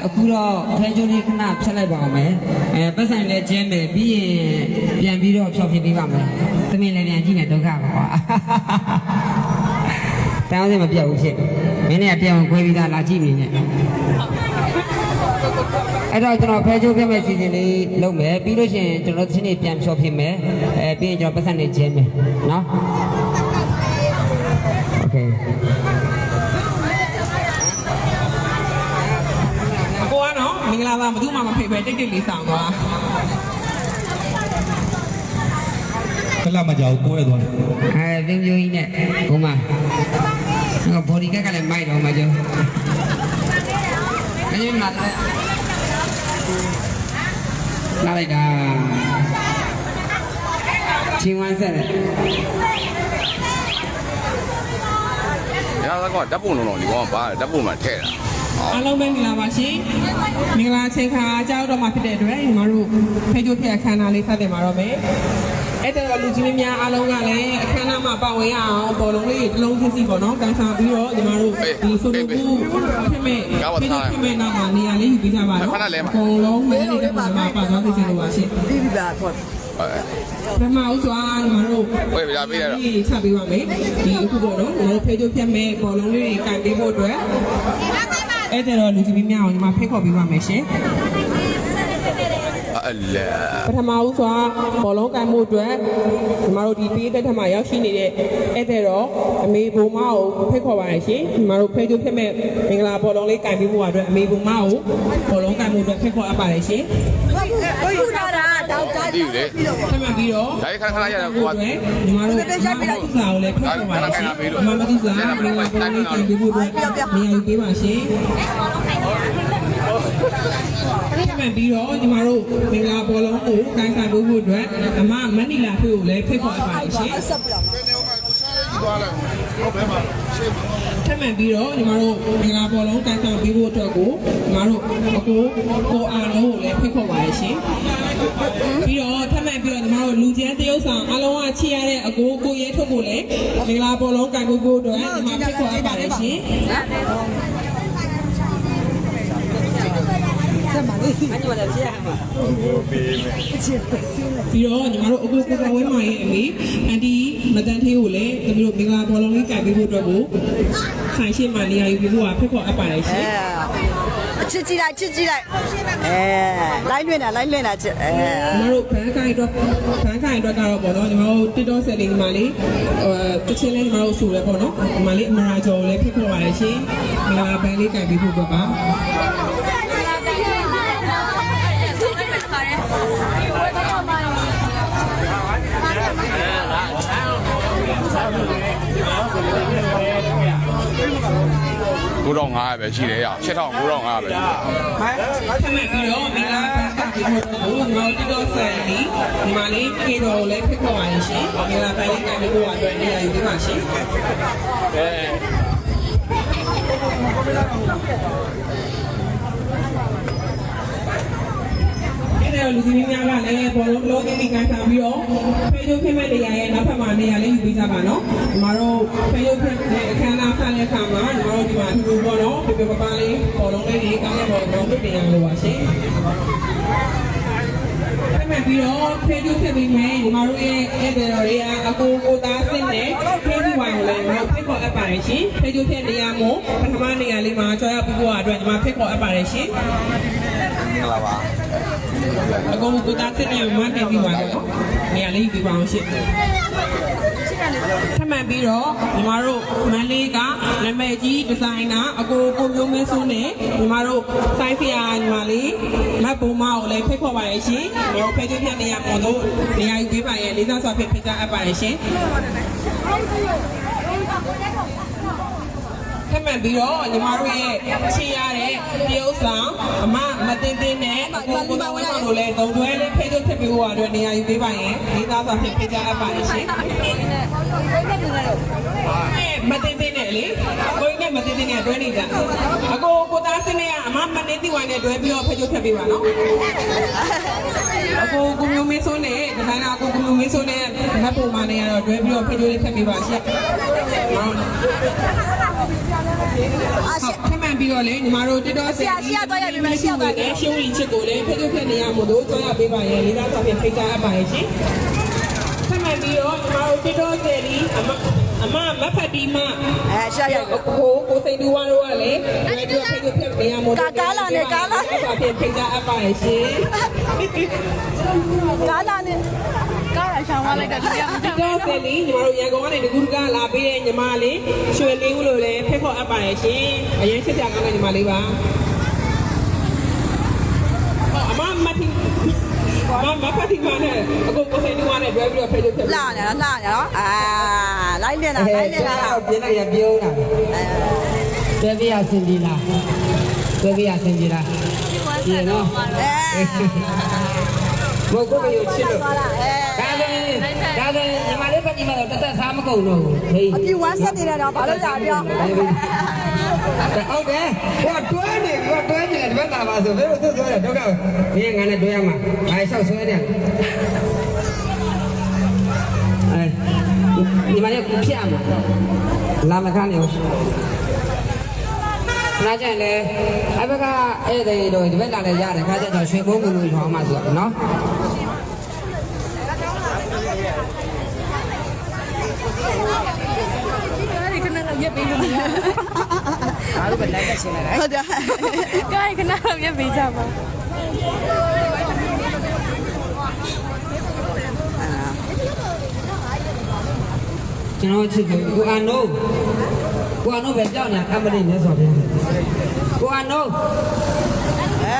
အခုတော့ထဲကျိုးလေးခဏဖြတ်လိုက်ပါအောင်မယ်ပတ်စံလည်းကျင်းမယ်ပြီးရင်ပြန်ပြီးတော့ဖြောပြပေးပါမယ်သမင်လည်းပြန်ကြည့်နေဒုက္ခပါကွာတောင်းစမပြတ်ဘူးဖြစ်မင်းနဲ့တရားဝင်ခွဲပြီးသားလာကြည့်နေနဲ့အဲ့တော့ကျွန်တော်ဖဲချိုးပြမဲ့စီစဉ်လေးလုပ်မယ်ပြီးလို့ရှိရင်ကျွန်တော်တစ်နေ့ပြန်ဖြောပြမယ်ပြီးရင်ကျွန်တော်ပတ်စံလေးကျင်းမယ်နော်โอเคမင်္ဂလာပါမသူ့မှာမဖိတ်ပဲတိတ်တိတ်လေးဆောင်သွားခလာမကြောက်ကိုရဲသွားတယ်ပြင်းပြင်းကြီးနဲ့ဘုံမဘော်ဒီကက်ကလည်းမိုက်တော့မှာကျုံမင်းမလာလိုက်တာချင်းဝမ်းဆက်တယ်ရတာကဓာတ်ပုံလုံးဒီကောင်ကဘာဓာတ်ပုံမှာထည့်တာအားလုံးပဲမင်္ဂလာပါရှင်မင်္ဂလာချိန်ခါကြောက်တော့မှဖြစ်တဲ့အတွက်ညီမတို့ဖေးကျိုးဖြစ်အခမ်းအနားလေးစတင်ပါတော့မယ်အဲ့တော့လူကြီးများအားလုံးကလည်းအခမ်းအနားမှာပါဝင်ရအောင်ဘောလုံးလေးတစ်လုံးချင်းစီပေါ့နော်ကန်ဆာပြီးတော့ညီမတို့ဒီဆိုလိုဘူးဖြစ်မဲ့ဖြစ်မဲ့နောက်မှာနေရာလေးယူပေးကြပါတော့အကုန်လုံးမဲနေတဲ့ပုံမှာပါသွားသိချင်လို့ပါရှင်ပြီးပြီလားပေါ့ပထမဦးစွာညီမတို့ဝေးပြပေးရတော့ချပေးပါမယ်ဒီအခုပေါ့နော်ညီမတို့ဖေးကျိုးဖြစ်မဲ့ဘောလုံးလေးတွေကန်ပေးဖို့အတွက်အဲ့ဒါတော့လူကြီးများအောင်ညီမဖိတ်ခေါ်ပေးပါမယ်ရှင်အလဲပထမဦးစွာဘောလုံးကန်မှုအတွက်ညီမတို့ဒီပေးတဲ့ထက်မှရောက်ရှိနေတဲ့အဲ့ဒါတော့အမေဘုံမကိုဖိတ်ခေါ်ပါရရှင်ညီမတို့ဖိတ်ကျုပ်ဖြစ်မဲ့မင်္ဂလာဘောလုံးလေးကန်ပေးဖို့အတွက်အမေဘုံမကိုဘောလုံးကန်မှုအတွက်ဖိတ်ခေါ်အပ်ပါရရှင်ဟုတ်တာတောက်တာပြီးလေဆက်မှပြီးတော့ဒါခဏရတော့ကိုကညီမတို့စာကိုလည်းဖိတ်ခေါ်ပါရရှင်မမတိစာမင်္ဂလာဘောလုံးလေးကန်ပေးဖို့အတွက်နေရာယူပေးပါရှင်ပြန်ပြီးတော့ညီမတို့မင်္ဂလာဘောလုံးကိုကိုင်းဆိုင်ဖို့အတွက်အမမနီလာဖေကိုလည်းဖိတ်ခေါ်ပါရှင်ထပ်မံပြီးတော့ညီမတို့မင်္ဂလာဘောလုံးကိုင်းဆိုင်ပေးဖို့အတွက်ကိုညီမတို့ကိုအာလုံးကိုလည်းဖိတ်ခေါ်ပါရှင်ပြီးတော့ထပ်မံပြီးတော့ညီမတို့လူကျန်းတရုပ်ဆောင်အလုံးကချီရတဲ့အကိုရဲထုတ်ကိုလည်းမင်္ဂလာဘောလုံးကိုင်းဖို့အတွက်ညီမဖိတ်ခေါ်ပါရှင်ဆက်ပါလေအညီမလည်းပြရမှာပြီးတော့ညီမတို့အခုကိုကဝဲမရဲ့အမေအန်တီမတန်သေးကိုလည်းသမီးတို့မင်္ဂလာဘောလုံးလေးကြိုက်ပေးဖို့အတွက်ကိုခိုင်ရှင်းမှနေရာယူပြီးဖို့ဖိတ်ခေါ်အပ်ပါတယ်ရှင်ချစ်ကြည့်လိုက်လိုင်းလွင်တာချစ်ညီမတို့ဘန်းခိုင်အတွက်ကတော့ပေါ့နော်ညီမတို့ TikTok ဆက်လေးညီမလေးတချင်လေးညီမတို့ဆိုရဲပေါ့နော်ညီမလေးအမရာကျော်ကိုလည်းဖိတ်ခေါ်ပါတယ်ရှင်မင်္ဂလာဘန်းလေးကြိုက်ပေးဖို့ပါ9,500ပဲရှိတယ်ရ7,900ပဲရှိတယ်ဆမ်းပြီးတော့မင်္ဂလာပတ်ပြီးတော့ငေါတိတော့ဆိုင်ဒီမာလေးကေတော်လည်းဖိတ်ခေါ်ပါရှင်မင်္ဂလာပတ်လေးကန်ပြီးတော့အတွက်နေရာယူပေးပါရှင်လူကြီးများကလည်းဘောလုံးလုံးကြီးကန်ဆောင်ပြီးတော့ဖေးကျုပ်ဖြစ်မဲ့နေရာရဲ့နောက်ဖက်မှာနေရာလေးယူပေးကြပါနော်ညီမတို့ဖေးကျုပ်ဖြစ်တဲ့အခမ်းအနားဆက်လက်ခါမှာညီမတို့ဒီမှာအတူတူပေါ့နော်ပြပပလေးဘောလုံးလေးကြီးကောင်းတဲ့ဘောလုံးပြတင်ရလို့ပါရှင်ဆက်မှပြီးတော့ဖေးကျုပ်ဖြစ်ပြီးမယ်ညီမတို့ရဲ့အဲ့ဒါတွေကအကိုသားစင်းနဲ့ဖေးကျုပ်ဝိုင်ကိုလည်းညီမတို့ဖိတ်ခေါ်အပ်ပါတယ်ရှင်ဖေးကျုပ်ဖြစ်နေရာမို့ပထမနေရာလေးမှာကြွားရပြီးဖို့အတွက်ညီမဖိတ်ခေါ်အပ်ပါတယ်ရှင်မင်္ဂလာပါအကုန်ကိုသားစစ်နေမှတင်ပြီးပါတော့နေရာလေးပြီးပါအောင်ရှင့်ထပ်မံပြီးတော့ညီမတို့မန်လေးကနာမည်ကြီးဒီဇိုင်နာအကိုမျိုးမင်းစိုးနဲ့ညီမတို့စိုင်းဖျားညီမလေးမတ်ဘုံမကိုလည်းဖိတ်ခေါ်ပါရရှင်ညီတို့ဖိတ်ပြနေရပုံတို့နေရာယူပေးပါရဲ့လေးစားစွာဖိတ်ကြအပ်ပါရရှင်ထပ်မံပြီးတော့ညီမတို့ရဲ့ချီရတဲ့တရုပ်ဆောင်အမမတင်တင်နဲ့ကိုကိုဝင်းဆောင်တို့လည်းတုံတွဲလေးဖိတ်ထုတ်ဖြစ်ပြီးဟိုအတွက်နေရာယူပေးပါရင်လေးသားစွာဖိတ်ကြအပ်ပါရှင်မတင်တင်နဲ့လေကိုင်းနဲ့မတင်တင်နဲ့တွဲနေကြအကိုသားစင်းနဲ့ကအမမနေတိဝိုင်းနဲ့တွဲပြီးတော့ဖိတ်ထုတ်ဖြစ်ပေးပါနော်အကိုမျိုးမင်းစိုးနဲ့ဒီဇိုင်နာကိုမျိုးမင်းစိုးနဲ့မတ်ပုံမနဲ့ကတော့တွဲပြီးတော့ဖိတ်ထုတ်လေးဖြစ်ပေးပါရှင်ထပ်မံ ပြီးတော့လေညီမတို့တစ်တော်ရှုံးရီချစ်ကိုလေဖိတ်ဖိတ်နေရမို့လို့ကြွားရပေးပါရဲ့လေးသားစွာဖြင့်ဖိတ်ကြားအပ်ပါရဲ့ရှင်ဆက်မှန်ပြီးတော့ညီမတို့တစ်တော်ဆယ်လီအမမဖတ်တီမရှာရကိုစိန်တူဝါတို့ကလေဒီတော့ဖိတ်ဖိတ်နေရမို့ကာလာနဲ့ကာလာစွာဖြင့်ဖိတ်ကြားအပ်ပါရဲ့ရှင်ကာလာနဲ့ကာရရှောင်းသွားလိုက်တာဒီကမကြောက်တော့ဆယ်လီညီမတို့ရန်ကုန်ကနေတကူတကလာပေးတဲ့ညီမလေးရွှေလေးဦးလို့လည်းဖိတ်ခေါ်အပ်ပါရဲ့ရှင်အရင်ချစ်ကြကောင်းတဲ့ညီမလေးပါအမမတီမဖတ်တီမနဲ့အကိုကိုစိန်တူဝါနဲ့တွဲပြီးတော့ဖိတ်လို့ဖြစ်လာနေလားလိုက်နေတာပြင်းလိုက်ရပြုံးတာတွဲပြရစင်ဒီလားတွဲပြရစင်ဒီလားဒီနော်ဘုတ်ကိုရချစ်လို့ဒါဆိုညီမလေးပတ်ဒီမှာတော့တသက်စားမကုန်တော့ဘူးဟေးအပြူဝမ်းဆက်နေတာတော့ဘာလို့လာပြောဟုတ်တယ်ကိုတွဲနေတယ်ဒီဘက်လာပါဆိုဘယ်လိုဆွဲတယ်ဒုက္ခမင်းငါနဲ့တွဲရမှာဘာလျှောက်ဆွဲတယ်ဒီမှာလည်းဖြတ်မှာလာမခံနေဘူးနားကြလေအဘကဧည့်သည်တို့ဒီဘက်လာလည်းရတယ်ခါကျတော့ရွှေဘုံငူထောင်းမှဆိုတော့နော်ရက်ပေးလို့မရအားလုံးပဲလိုက်တက်ရှင်လာတယ်ဟုတ်တယ်ကိုင်ခဏတော့ရက်ပေးကြပါကျွန်တော်ချစ်တယ်ကိုအနိုးပဲကြောက်နေအမလေးနဲ့ဆိုတယ်ကိုအနိုး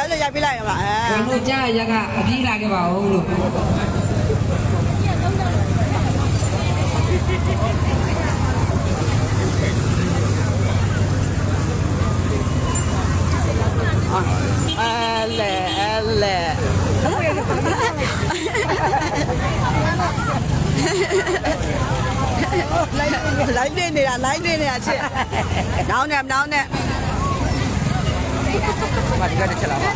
လို့ရိုက်ပြလိုက်ရမလားကိုအနိုးကြားရကအပြေးလာခဲ့ပါဦးလို့လိုက်နေတာချစ်နောင်းနဲ့ဘာဒီကတက်လာပါ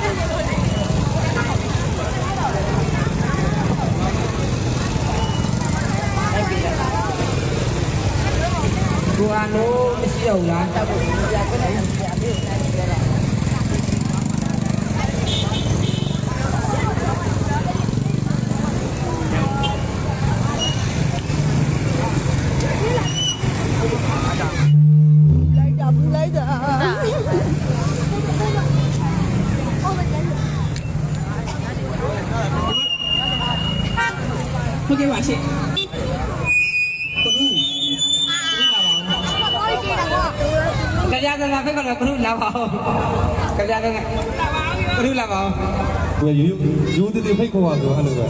ကိုအနိုးမရှိတော့ဘူးလားတောက်ဖို့ကြာခဏကြာပြေးနေတယ်ဟုတ်ကဲ့ပါရှင်ကြကြလာဖိတ်ခေါ်တော့ဘုလာပါဦးကြကြတော့ဘုလာပါဦးကိုယူတည်ဖိတ်ခေါ်ပါဆိုအဲ့လိုပဲ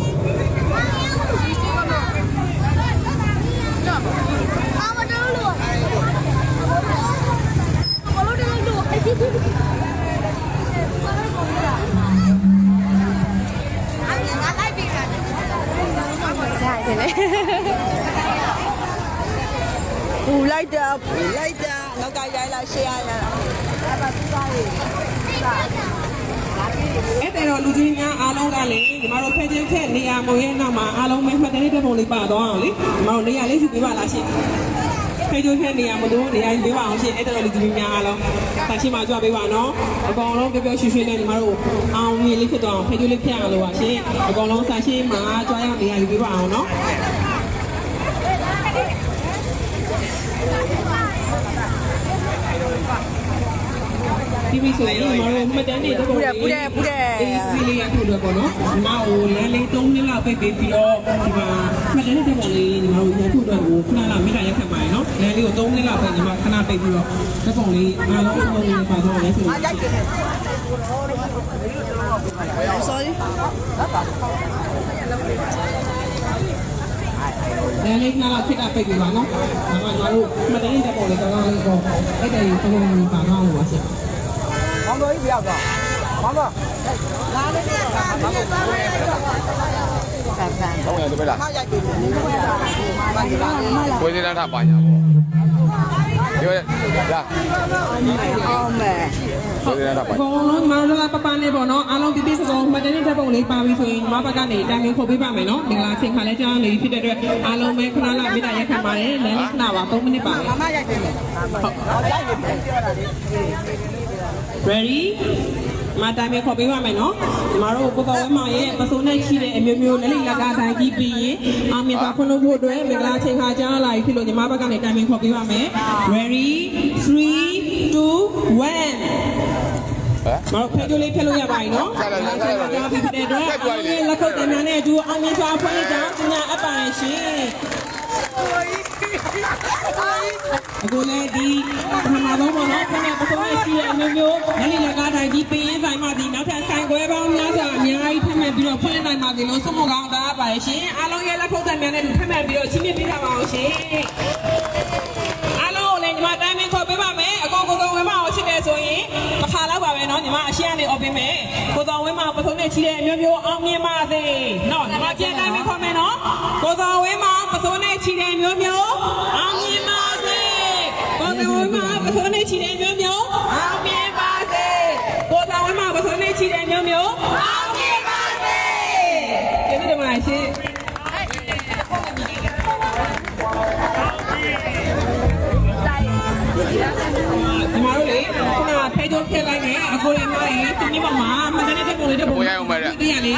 ပူလိုက်တာနောက်ကရိုက်လာရှေ့ရတာအဲ့ပါပြီးပါလေအဲ့တဲ့တော့လူကြီးများအားလုံးကလည်းညီမတို့ဖဲချင်းခက်နေရာမုံရဲ့နောက်မှာအားလုံးပဲမှတ်တမ်းတဲ့ပုံလေးပါသွားအောင်လေညီမတို့နေရာလေးယူပေးပါလားရှင်ဖဲချင်းခက်နေရာမလို့နေရာယူပေးပါအောင်ရှင်အဲ့တဲ့တော့လူကြီးများအားလုံးတာရှိမှကြွပေးပါနော်အကောင်လုံးပြောရွှေရွှေနဲ့ညီမတို့အောင်မြင်လေးဖြစ်သွားအောင်ဖဲချင်းလေးဖျက်အောင်လို့ပါရှင်အကောင်လုံးစာရှိမှကြွားရနေရာယူပေးပါအောင်နော်ဒီမိဆိုရင်မတော်မှတ်တမ်းတွေတော့ပူတယ်အေးစီလေးရခုတော့ပေါ့နော်ဒီမှာဟိုလမ်းလေး3နှစ်လောက်ပိတ်ပြီးတော့ဒီမှာမှတ်တမ်းတွေပေါ့လေဒီမှာရခုတော့ဟိုခဏလောက်မိတာရက်ခတ်ပါရနော်လမ်းလေးကို3နှစ်လောက်ပဲဒီမှာခဏပိတ်ပြီးတော့ဓပုံလေးအားလုံးအလုံးလေးပါတော့လဲဆိုတော့ရိုက်တယ် sorry လမ်းလေးခဏလောက်ဖြစ်တာပိတ်ပြီးပါနော်ဒါမှကျွန်တော်တို့မှတ်တမ်းတွေပေါ့လေကောင်းကောင်းလေးပေါ့အဲ့ဒါကြီးသုံးလုံးပါတော့ပါရှင်မောင်တော်ကြီးပြောက်တော့မောင်တော်လာနေတယ်မောင်တော်ဆန်းတော့ရတယ်ပဲလားဟောက်ရိုက်ပြီကိုယ်စင်းထားပါညာပေါ့ပြောရလားအောင်မယ်ကိုယ်စင်းထားပါဘောလုံးမာလာပပနေပေါ့နော်အားလုံးပြပြစစုံမှတ်တဲ့ပုံလေးပါပြီဆိုရင်မဘက်ကနေတိုင်ပင်ခေါ်ပေးပါမယ်နော်မင်္ဂလာချိန်ခါလဲကြားနေဖြစ်တဲ့အတွက်အားလုံးပဲခဏလောက်မိတာရက်ခံပါတယ်လမ်းလေးခဏပါ3မိနစ်ပါပဲမမရိုက်တယ်ဟုတ်ရိုက်ပြီပြောတာလေ ready မတိုင်ပဲခေါ်ပေးပါမယ်နော်ညီမတို့ကိုတော်ဝဲမောင်ရဲ့ပစိုးနဲ့ရှိတဲ့အမျိုးမျိုးလက်လိလက်ကတိုင်းကြီးပြီးရင်အောင်မြင်စွာဖွင့်လို့ဖို့အတွက်မင်္ဂလာချိန်ခါကြားလာပြီဖြစ်လို့ညီမဘက်ကနေတိုင်ပင်ခေါ်ပေးပါမယ် ready 3 2 1မတော်ဖေးကြလေးဖျက်လို့ရပါပြီနော်ကြားပြီးတဲ့အတွက်လက်ခုပ်တင်များနဲ့အတူအောင်မြင်စွာဖွင့်ကြအောင်ညအပ်ပါရဲ့ရှင်အခုလည်းဒီပထမဆုံးပေါ့နော်ခဏပစုံနဲ့ရှိတဲ့အမျိုးမျိုးလက်လိလက်ကတိုင်းကြီးပြီးရင်ဆိုင်မှဒီနောက်ထပ်ဆိုင်ခွဲပေါင်းများစွာအများကြီးထပ်မံပြီးတော့ဖွင့်နိုင်ပါသေးလို့ဆုမကောင်းတာပါရဲ့ရှင်အားလုံးရဲ့လက်ခုပ်တင်များနဲ့ထပ်မံပြီးတော့ချင်းမြင့်ပေးထားပါအောင်ရှင်အားလုံးကိုလည်းညီမတိုင်းမင်းခေါ်ပေးပါမယ်အကောင်ကိုယ်ဝင်းမအောင်ချစ်တယ်ဆိုရင်တစ်ခါလောက်ပါပဲနော်ညီမအရှင်းကနေអော်ပေးမယ်ကိုယ်တော်ဝင်းမပစုံနဲ့ချီတဲ့အမျိုးမျိုးအောင်မြင်ပါစေနော်ညီမကျန်တိုင်းမင်းခေါ်မယ်နော်ကိုယ်တော်ဝင်းမပစုံနဲ့ချီတဲ့အမျိုးမျိုးအောင်မြင်ပါစေကိုယ်တော်ဝင်းမပစုံနဲ့ချီတဲ့အမျိုးမျိုးအောင်မြင်ပါစေကိုယ်တော်ဝင်းမပစုံနဲ့ချီတဲ့အမျိုးမျိုးအောင်မြင်ပါစေကျေးဇူးတင်ပါတယ်ရှင်ဒီမှာလေခုနဖဲကြိုးထည့်လိုက်တယ်အကိုလေးမလေးဒီနေ့မှာမန္တလေးတက်ပုံလေးတက်ပုံဒီရလေ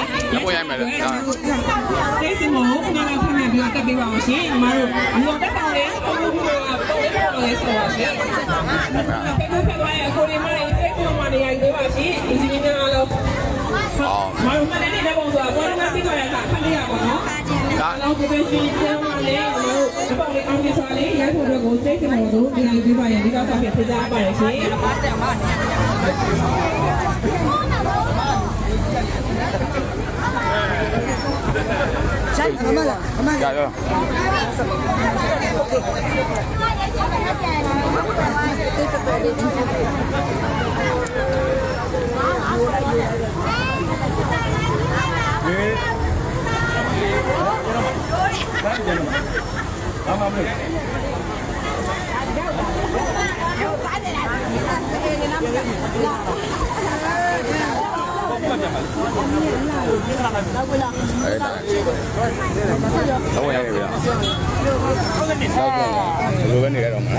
တေးစမောခုနကဖမ်းပြီးတော့တက်ပေးပါအောင်ရှင်ညီမတို့အမေတက်ဆောင်လေးပုံလို့ပုံလေးဆိုပါရှင်ဖဲကြိုးထည့်လိုက်အကိုလေးမလေးစိတ်ကူမနေရိုက်သေးပါရှင်အင်ဂျင်နီယာအားလုံးမမန္တလေးတက်ပုံဆိုတာဘောလုံးကပြီးတော့ရတာဖတ်ရပါတော့alors que je suis tellement allé je parle en français il y a pour le conseil que nous avons bien vu par les gars ça fait déjà apparaître dạ rồi đâu có vậy vậy đâu bên này đâu mà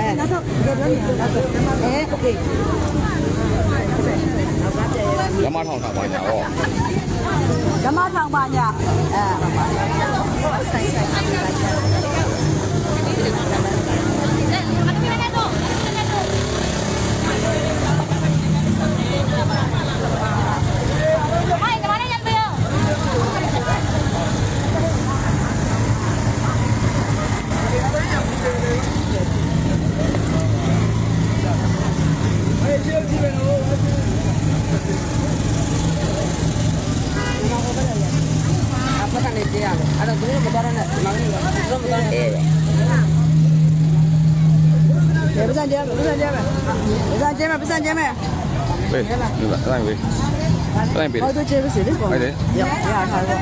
cái má thằng bà nhà rồi cái má thằng bà nhà Pesan jam. Weh, ni lah, terang weh. Terang pilih. Oh, tu je bersih, tu. Ada. Ya, ya, tahu.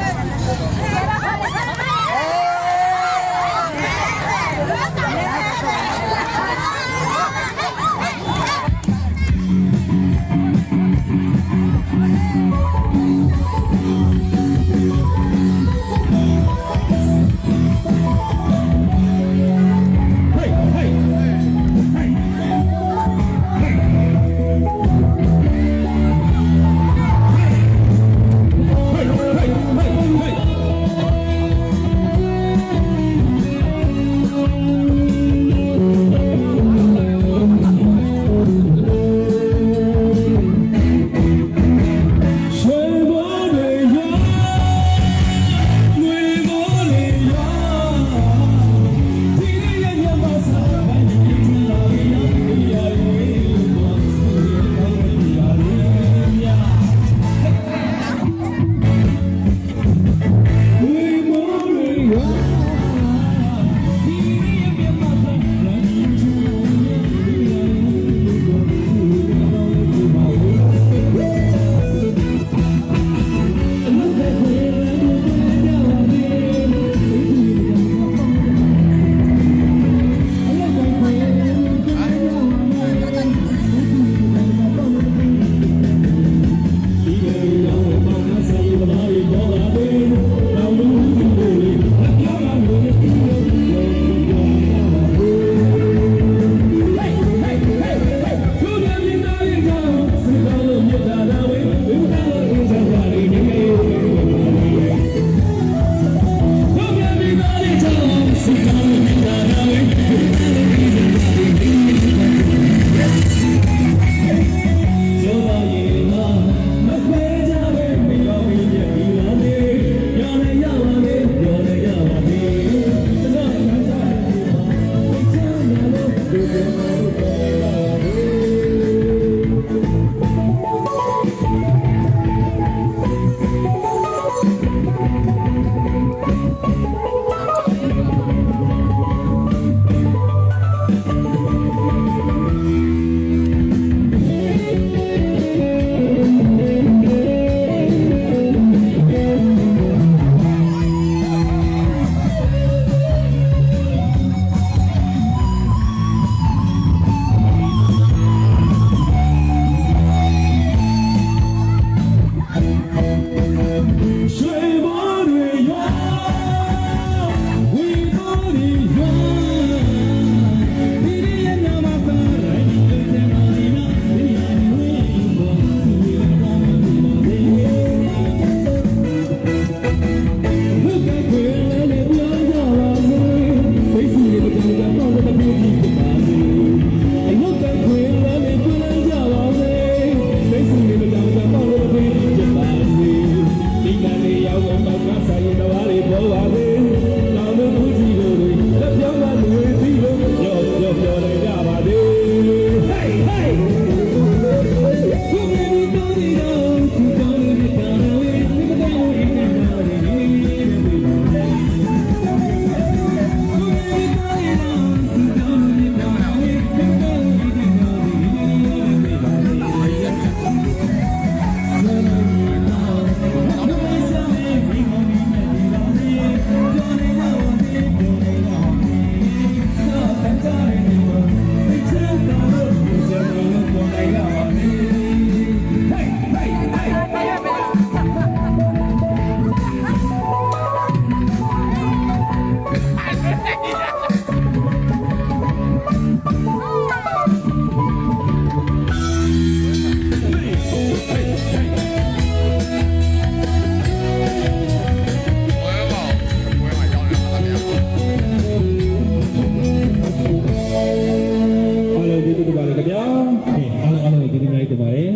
ကိုကျေးဇူးများတင်ပါတယ်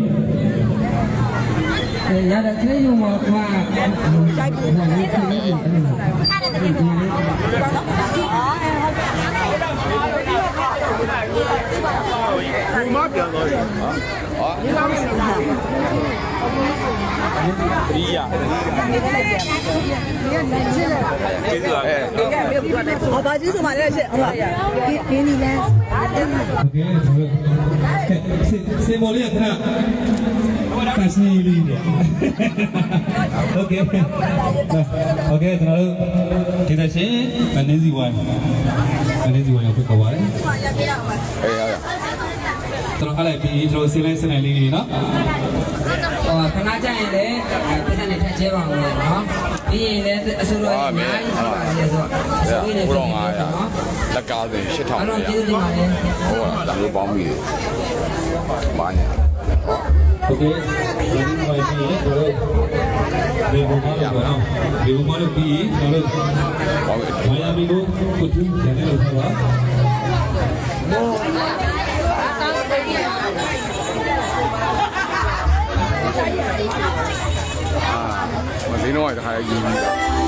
ရတဲ့ခလေးရုံမှာကွာကြိုက်ဘူးနော်ဒီခလေးရုံအဲ့လိုဘာကြီးဆိုမှလည်းရှစ်ဟုတ်ပါရဲ့ဒီနီလန် โอเคစေမော်လေးခဏကစီလေးเนี่ยโอเคโอเคကျွန်တော်တို့ဒီသက်ရှင်မန်နေစီဝိုင်းရောက်ဖြစ်သွားပါတယ် အေးရရ ကျွန်တော်ခလိုက်ပြီးကျွန်တော်စီလိုက်စနေလေးတွေနော် ခဏကြာရင်လည်းပတ်စံနဲ့ထက်ကျဲပါဦးနော်ပြီးရင်လည်းအစိုးရအများကြီးရှိပါတယ်ဆိုတော့အစိုးရနဲ့ပြည်နော် လက်ကားစဉ်8000 အဲ့တော့ကျေးဇူးတင်ပါတယ် ဟုတ်လားဒါမျိုးပေါင်းပြီးတယ်မာညာ โอเคဒီနေ့ဝိုင်းပြီးကျွန်တော်ဒီဘုံမှာတော့ဒီဘုံမှာတော့ပြီးကျွန်တော်တို့ ပေါင်းပြီး မိုင်ယာမီကိုကိုတူရတယ်လို့ပြောပါ မစင်းတော့တခါရေးပြီးမင်းရတယ်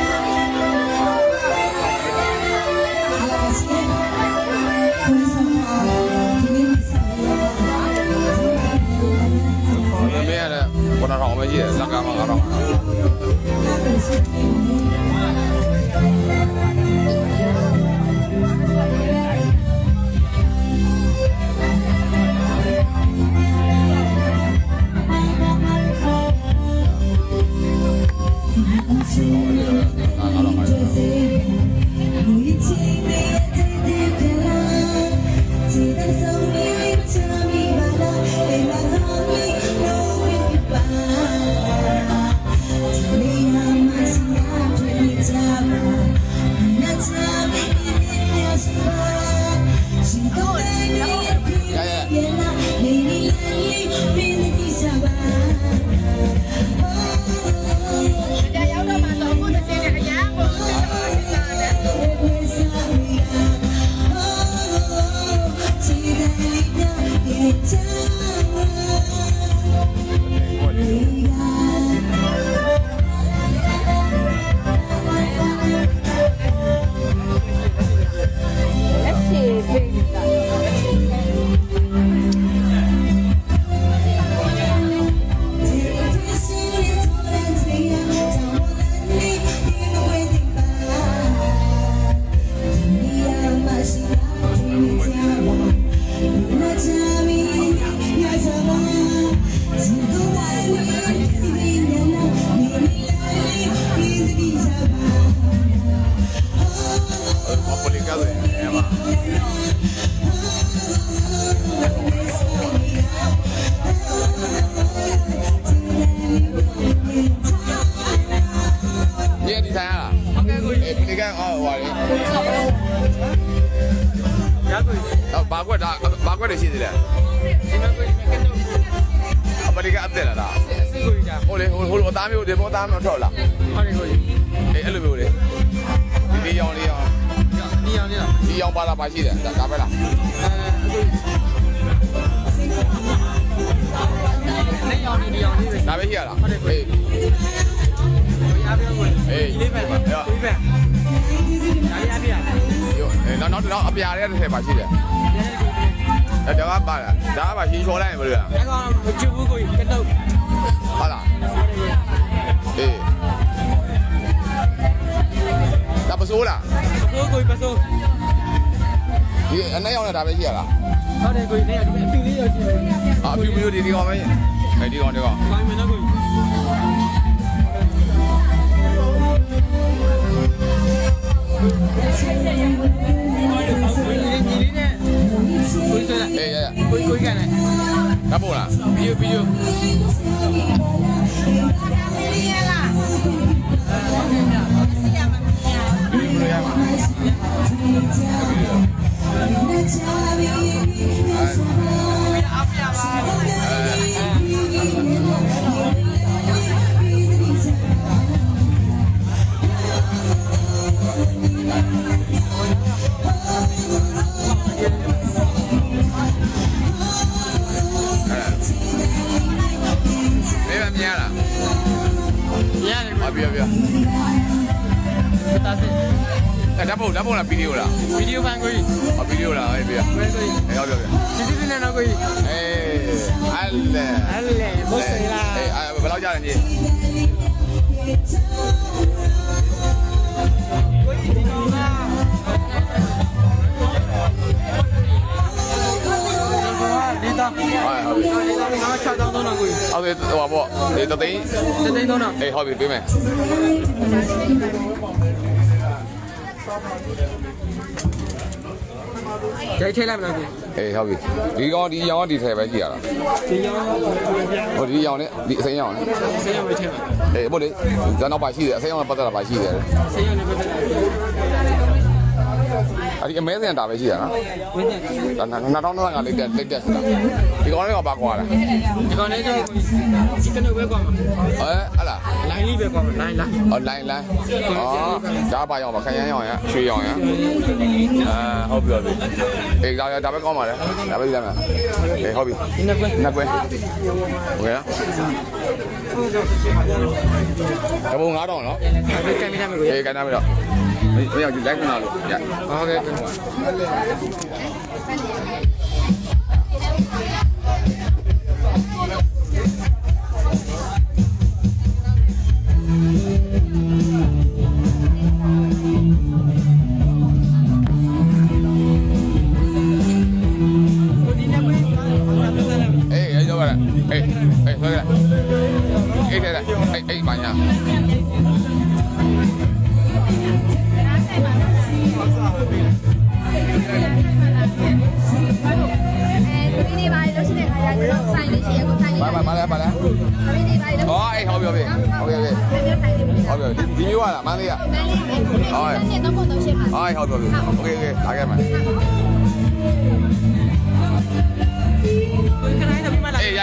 ဘယ်တော့မှရှိတယ်လက်ကားမှာကတော့ ဘာကွက်တွေရှိသေးလဲအပရိကအသက်လားအစိတ်ကိုကြီးတာဟိုလေဟိုအသားမျိုးတွေပေါ်သားမျိုးထွက်လာဟုတ်တယ်ဟုတ်တယ်အေးအဲ့လိုမျိုးလေဒီရောင်လေးရောင်ဒီရောင်ပါတာပါရှိတယ်ဒါပဲလားနေရောင်ဒီရောင်လေးပဲဒါပဲရှိရလားဟုတ်တယ်အေးအေးလေးပဲပါဒီပဲဒါရရပြနောက်အပြားတွေကတစ်ထည့်ပါရှိတယ်ဒါကပါလားဒါကပါရှင်းချော်လိုက်ရင်ဘယ်လိုလဲအဲ့ကောင်မချဘူးကိုကတော့ဟုတ်လားအေးဒါပစိုးလားပစိုးဒီအနက်ရောက်နေတာပဲရှိရလားဟုတ်တယ်ကိုနေရဒီအဖြူလေးရောရှိတယ်အဖြူမျိုးဒီကောင်ပဲဒီကောင်ဘာမှမလုပ်ဘူးကိုကန်နေဒါပေါ်လားဗီဒီယို ပြပြ ကိုသားစစ် ဓာတ်ပုံလားဗီဒီယိုလား ဗီဒီယိုဖိုင်ကို ဗီဒီယိုလားအေးပြ ဘယ်ကို ဟုတ်ပြပြ စီစီနဲ့တော့ကို အေးအဲ့လေ ဘုတ်စေလား အေးဘယ်လောက်ကြာလဲညီ ဒီတော့ဒီတော့6တောင်းတော့ကို ဟုတ်ပြီဟိုပါပေါ့ဒီတသိန်း တသိန်းတော့ အေးဟုတ်ပြီပေးမယ် ကြိုက်ထဲလိုက်မလားကို အေးဟုတ်ပြီဒီကောင်ဒီရောင်ဒီထဲပဲကြည့်ရတာ ဒီရော ဟိုဒီရောင်နဲ့ဒီအစိမ်းရောင်နဲ့ ဆေးရမယ်ထဲမှာ အေးဘို့လေဇာနောက်ပါရှိတယ်အစိမ်းရောင်နဲ့ပတ်သက်တာပါရှိတယ် ဆေးရနေပတ်သက် အဲ့ဒီအမဲစင်တာပဲရှိတာနော် ဝင်းတယ် 2025လေးတက်ဆိုတာဒီကောင်လေးကပါကွာလား ဒီကောင်လေးကျဒီကနေ့ပဲကွာမှာ ဟဲ့လား လိုင်းလေးပဲကွာမှာလိုင်း လိုင်းဒါပါရောင်ပါခရမ်းရောင်ရရွှေရောင်ရဟုတ်ပြီအေးဒါပဲကောင်းပါလေဒါပဲကြည့်လိုက်မယ်အေးဟုတ်ပြီ ဒီနေ့ကွ နှစ်ကွဲโอเคတဘုံ9000နော် ဒီကင်မရာမှာကို အေးကန်တာပြီတော့မင်းရောက်လိုက်ခဏလို့ရဟုတ်ကဲ့အေးပါညာ ဒီနေ့ပါလို့ရှိတဲ့ခါကျတော့ဆိုင်လေးရှိရကိုဆိုင်လေး ပါလား ဒီနေ့ပါလို့ อ๋อအေးဟုတ်ပြီဟုတ်ပြီဟုတ်ပြီဒီမျိုးကလားမန်းလေးက မန်းလေးနဲ့တော့ပုံတော့ရှင်းပါ အေးဟုတ်ပြီโอเคလာခဲ့မှာ ခဏတော့ပြမလား အေးရ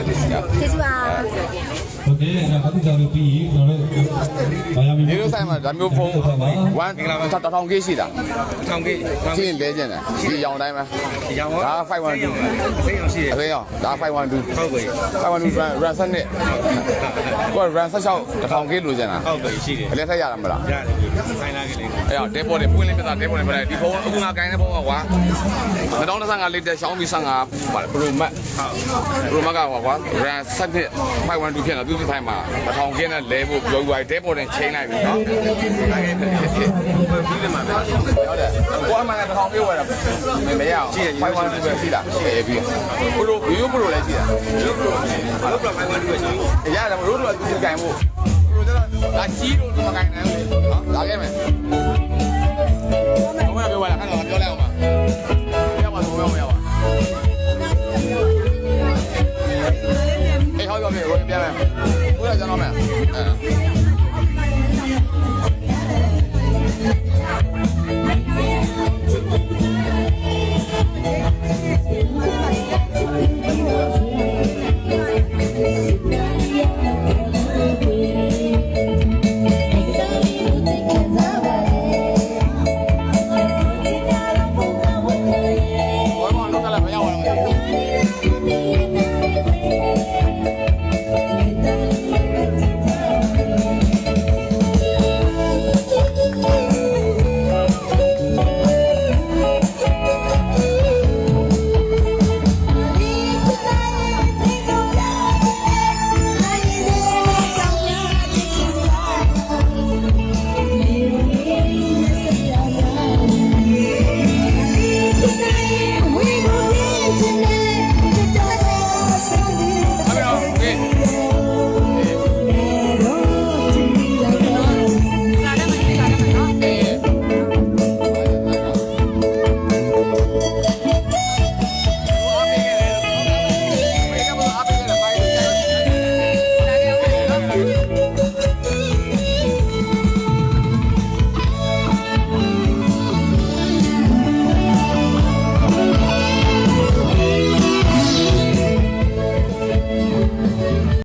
โอเคကျေးဇူးပါ โอเคအဲ့ဒါပတ်သက်ပြီးကျွန်တော်တို့ဘာရမလဲ ဒီလိုဆိုင်မှာဒါမျိုးဖုန်း1က1000K ရှိတာ 1000K ရှင်းလဲကျင်တယ်ဒီရောင်တိုင်းမှာ ဒီရောင် ဒါ512 စိတ်အောင်ရှိတယ် အဖေရောဒါ512 ဟုတ်ပြီ 512 run 7နဲ့ကို run 16 1000K လိုချင်တာ ဟုတ်ပြီရှိတယ် ဘယ်လက်ထက်ရတာမလား ရတယ် အဲ့တော့တဲပေါ်တွေပွင့်လင်းပြတာတဲပေါ်တွေပြတယ်ဒီဖုန်းအခုငါကိုင်းတဲ့ဖုန်းကကွာ2015 latest Xiaomi 15 Pro Max Pro Max ကကွာ RAM 7 512ဖြစ်တော့255မှာမထောင်ခင်းနဲ့လဲဖို့ပြောပြီးတဲပေါ်တွေချိန်လိုက်ပြီနော်ပြီးတယ်မှာဟုတ်တယ်ကိုအမှန်ကထောင်ပြေးဝယ်တာမရအောင်512ပဲရှိတာရှိတယ်ပြီး Pro View Pro လည်းရှိတာ View Pro ဘာလို့ 512ပဲရှိရတယ်ရိုးတော့သူကိုင်ဖို့ Pro ကျတော့ဒါကြီးလို့မကိုင်နိုင်ဘူးနော်လာခဲ့မယ်ဘယ်မှာပြောရလဲအဲ့တော့ပြောလိုက်အောင်ပါ